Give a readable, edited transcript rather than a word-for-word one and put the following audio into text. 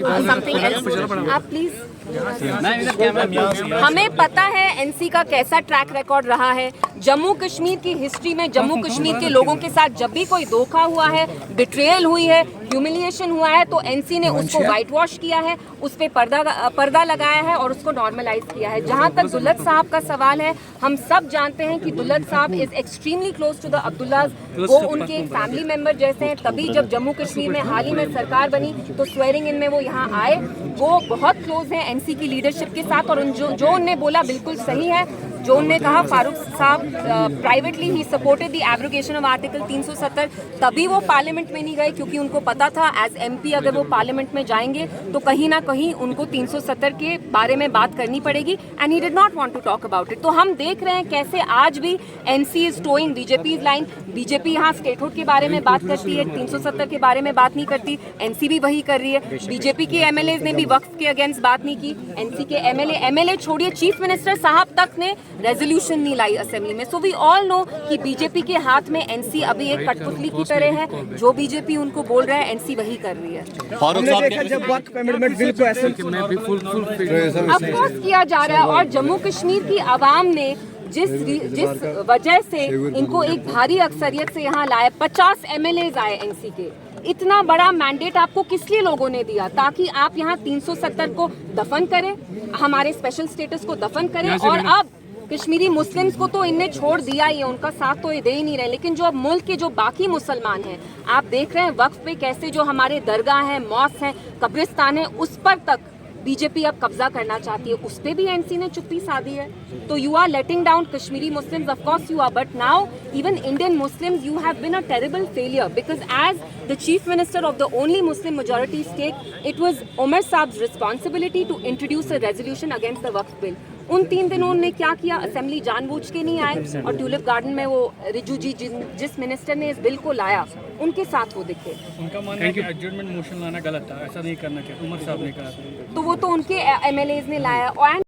Something else. आप please, हमें पता है एनसी का कैसा ट्रैक रिकॉर्ड रहा है। जम्मू कश्मीर की हिस्ट्री में जम्मू कश्मीर के लोगों के साथ जब भी कोई धोखा हुआ है, बिट्रेयल हुई है, ह्यूमिलिएशन हुआ है, तो एनसी ने उसको वाइट वॉश किया है, उस पर पर्दा लगाया है और उसको नॉर्मलाइज किया है। जहां तक दुल्लत साहब का सवाल है, हम सब जानते हैं कि दुल्लत साहब is extremely close to the Abdullahs. वो उनके एक फैमिली मेंबर जैसे हैं। तभी जब जम्मू कश्मीर में हाल ही में सरकार बनी तो स्वेरिंग इन में वो यहाँ आए। वो बहुत क्लोज हैं एनसी की लीडरशिप के साथ और जो उनने बोला बिल्कुल सही है। जो उन्होंने कहा फारूक साहब privately he supported the abrogation of article 370, तभी वो पार्लियामेंट में नहीं गए क्योंकि उनको पता था एज एमपी अगर वो पार्लियामेंट में जाएंगे तो कहीं ना कहीं उनको 370 के बारे में बात करनी पड़ेगी and he did not want to talk about it. तो हम देख रहे हैं कैसे आज भी NC is toeing BJP line. BJP यहाँ स्टेटहुड के बारे में बात करती है, 370 के बारे में बात नहीं करती। एनसी भी वही कर रही है। बीजेपी के एमएलए ने भी वक्फ के अगेंस्ट बात नहीं की। एनसी के एमएलए छोड़िए, चीफ मिनिस्टर साहब तक ने रेजोल्यूशन नहीं लाई असेंबली में। सो वी ऑल नो कि बीजेपी के हाथ में एनसी अभी एक कठपुतली की तरह है। जो बीजेपी उनको बोल रहा है एनसी वही कर रही है। हमने देखा जब वक्त अमेंडमेंट बिल को अफकोर्स किया जा रहा है और जम्मू कश्मीर की आवाम ने जिस वजह से इनको एक भारी अक्सरियत से यहाँ लाए, 50 एमएलए आए एनसी के। इतना बड़ा मैंडेट आपको किस लिए लोगों ने दिया? ताकि आप यहाँ 370 को दफन करें, हमारे स्पेशल स्टेटस को दफन करें। और अब कश्मीरी मुस्लिम्स को तो इनने छोड़ दिया ही है, उनका साथ तो ये दे ही नहीं रहे। लेकिन जो अब मुल्क के जो बाकी मुसलमान हैं, आप देख रहे हैं वक्फ पे कैसे जो हमारे दरगाह हैं, मॉस्क हैं, कब्रिस्तान है, उस पर तक बीजेपी अब कब्जा करना चाहती है। उस पे भी एनसी ने चुप्पी साधी है। तो you are letting down Kashmiri Muslims, of course you are, but now even Indian Muslims you have been a terrible failure because as the chief minister of the only Muslim majority state, it was Umar Saab's responsibility to introduce a resolution against the Waqf bill. उन 3 दिनों ने क्या किया? Assembly जानबूझ के नहीं आए और ट्यूलिप गार्डन में वो रिजू जी जिस मिनिस्टर ने इस बिल को लाया उनके साथ वो दिखे। उनका मानना है कि एडजमेंट मोशन लाना गलत था, ऐसा नहीं करना चाहिए, उमर साहब ने कहा। तो वो तो उनके एमएलएज ने लाया। और